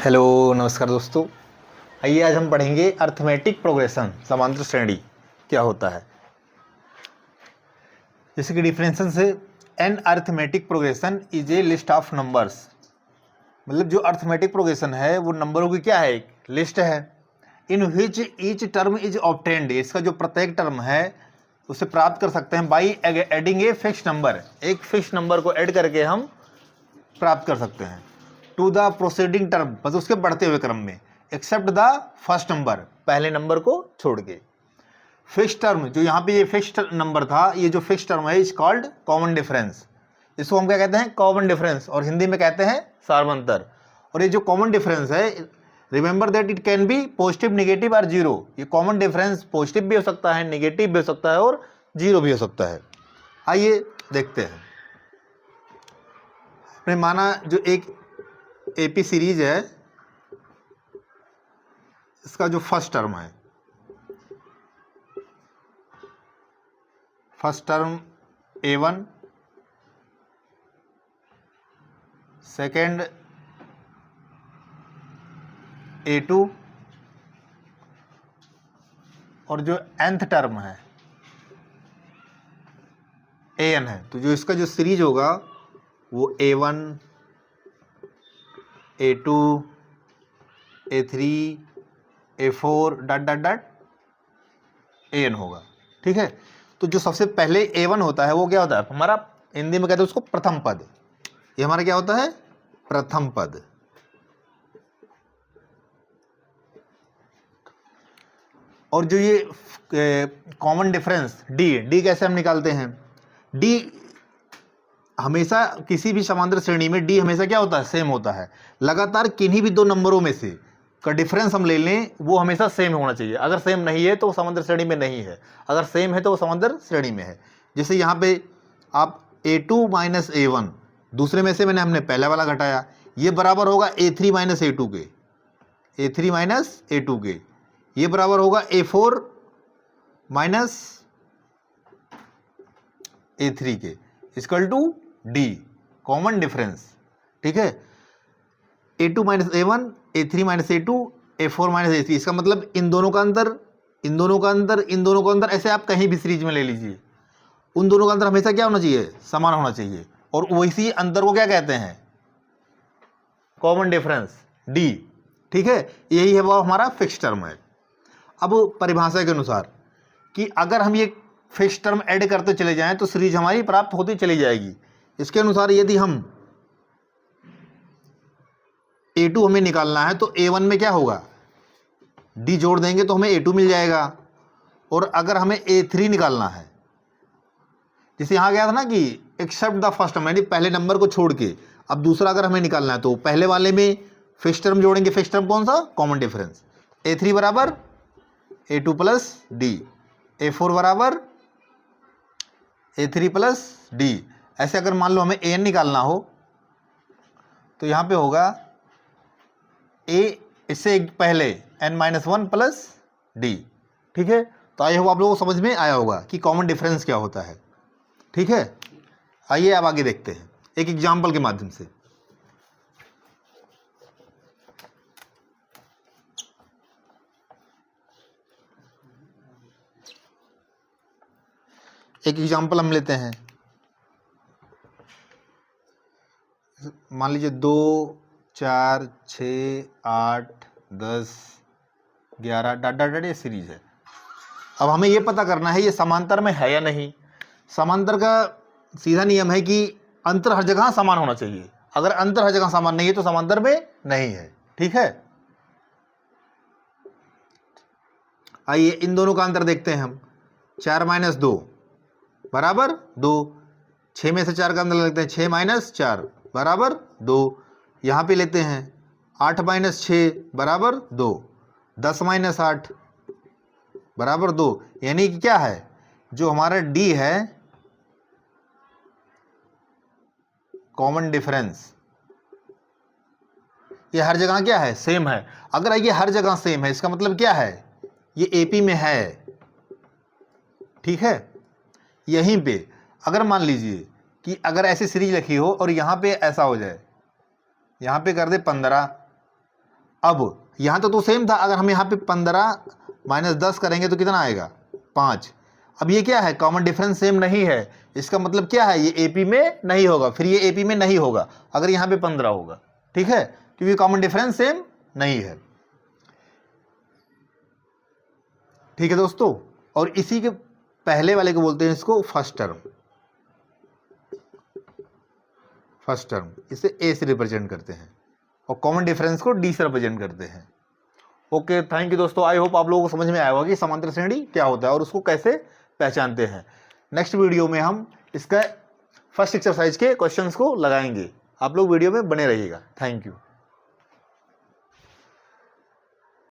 Hello नमस्कार दोस्तों। आइए आज हम पढ़ेंगे अर्थमेटिक प्रोग्रेशन समांतर श्रेणी क्या होता है। जैसे कि डिफरेंशन से an arithmetic progression is a list of numbers, मतलब जो अर्थमेटिक प्रोग्रेशन है वो नंबरों की क्या है, एक लिस्ट है। In which each term is obtained, इसका जो प्रत्येक टर्म है उसे प्राप्त कर सकते हैं by adding a fix number, एक फिक्स नंबर को ऐड करके हम प्राप्त कर सकते हैं। टू द प्रोसीडिंग टर्म, मतलब उसके बढ़ते हुए क्रम में, एक्सेप्ट द फर्स्ट नंबर, पहले नंबर को छोड़ के। फिक्स टर्म, जो यहाँ पे ये फिक्स नंबर था, ये जो फिक्स टर्म है इज कॉल्ड कॉमन डिफरेंस। इसको हम क्या कहते हैं, कॉमन डिफरेंस, और हिंदी में कहते हैं सार्वंतर। और ये जो कॉमन डिफरेंस है, remember that it can be positive, negative और जीरो। ये कॉमन डिफरेंस पॉजिटिव भी हो सकता है, नेगेटिव भी हो सकता है और जीरो भी हो सकता है। आइए देखते हैं। आपने माना जो एक एपी सीरीज है, इसका जो फर्स्ट टर्म है, first term A1, second A2 और जो nth टर्म है AN है। तो जो इसका जो सीरीज होगा वो A1, A2, A3, A4 dot dot dot AN होगा। ठीक है। तो जो सबसे पहले A1 होता है वो क्या होता है हमारा, हिंदी में कहते हैं उसको प्रथम पद। ये हमारा क्या होता है, प्रथम पद। और जो ये कॉमन डिफरेंस डी कैसे हम निकालते हैं, डी हमेशा किसी भी समांतर श्रेणी में डी हमेशा क्या होता है, सेम होता है। लगातार किन्हीं भी दो नंबरों में से का डिफरेंस हम ले लें वो हमेशा सेम होना चाहिए। अगर सेम नहीं है तो वो समांतर श्रेणी में नहीं है, अगर सेम है तो वो समांतर श्रेणी में है। जैसे यहाँ पे आप A2 माइनस A1, दूसरे में से हमने पहला वाला घटाया, ये बराबर होगा A3 माइनस A2 के, A3 माइनस A2 के। ये बराबर होगा A4 माइनस A3 के, equal to D, common difference. ठीक है। A2 minus A1, A3 minus A2, A4 minus A3। इसका मतलब इन दोनों का अंतर, इन दोनों का अंतर, इन दोनों का अंतर, ऐसे आप कहीं भी सीरीज में ले लीजिए, उन दोनों का अंतर हमेशा क्या होना चाहिए, समान होना चाहिए। और वैसी अंतर को क्या कहते हैं, कॉमन डिफरेंस, डी। ठीक है। यही है वो हमारा फिक्स टर्म है। अब परिभाषा के अनुसार कि अगर हम ये फिक्स टर्म ऐड करते चले जाएं तो सीरीज हमारी प्राप्त होती चली जाएगी। इसके अनुसार यदि हम A2 हमें निकालना है तो A1 में क्या होगा, D जोड़ देंगे तो हमें A2 मिल जाएगा। और अगर हमें A3 निकालना है, जैसे यहाँ गया था ना कि एक्सेप्ट द फर्स्ट टर्म, यानी पहले नंबर को छोड़ के, अब दूसरा अगर हमें निकालना है तो पहले वाले में फिक्स टर्म जोड़ेंगे। फिक्स टर्म कौन सा, कॉमन डिफरेंस। A3 बराबर A2 प्लस डी, A4 बराबर A3 प्लस डी। ऐसे अगर मान लो हमें AN निकालना हो तो यहाँ पे होगा A, इससे पहले n-1 प्लस डी। ठीक है। तो आई होप आप लोगों को समझ में आया होगा कि कॉमन डिफरेंस क्या होता है। ठीक है। आइए अब आगे देखते हैं एक एग्जाम्पल के माध्यम से। एक एग्जाम्पल हम लेते हैं, मान लीजिए 2, 4, 6, 8, 10, 11 डॉट डॉट डॉट, ये सीरीज है। अब हमें ये पता करना है ये समांतर में है या नहीं। समांतर का सीधा नियम है कि अंतर हर जगह समान होना चाहिए। अगर अंतर हर जगह समान नहीं है तो समांतर में नहीं है। ठीक है। आइए इन दोनों का अंतर देखते हैं हम। 4 माइनस 2 बराबर 2, 6 में से 4 का अंतर लेते हैं, 6 माइनस 4 बराबर 2। यहाँ पे लेते हैं 8 माइनस 6 बराबर 2, 10 माइनस 8 बराबर 2। यानी कि क्या है, जो हमारा डी है कॉमन डिफरेंस, ये हर जगह क्या है, सेम है। अगर ये हर जगह सेम है इसका मतलब क्या है, ये एपी में है। ठीक है। यहीं पे अगर मान लीजिए कि अगर ऐसी सीरीज लिखी हो और यहाँ पे ऐसा हो जाए, यहाँ पे कर दे 15, अब यहाँ तो सेम था, अगर हम यहाँ पे 15 माइनस 10 करेंगे तो कितना आएगा 5। अब ये क्या है, कॉमन डिफरेंस सेम नहीं है, इसका मतलब क्या है, ये AP में नहीं होगा, फिर ये AP में नहीं होगा अगर यहाँ पे 15 होगा, ठीक है, क्योंकि कॉमन डिफरेंस सेम नहीं है। ठीक है दोस्तों, और इसी के पहले वाले को बोलते हैं इसको फर्स्ट टर्म। फर्स्ट टर्म इसे A से रिप्रेजेंट करते हैं और कॉमन डिफरेंस को D से रिप्रेजेंट करते हैं। ओके, थैंक यू दोस्तों, आई होप आप लोगों को समझ में आया होगा कि समांतर श्रेणी क्या होता है और उसको कैसे पहचानते हैं। नेक्स्ट वीडियो में हम इसका फर्स्ट एक्सरसाइज के क्वेश्चंस को लगाएंगे, आप लोग वीडियो में बने रहिएगा। Thank you.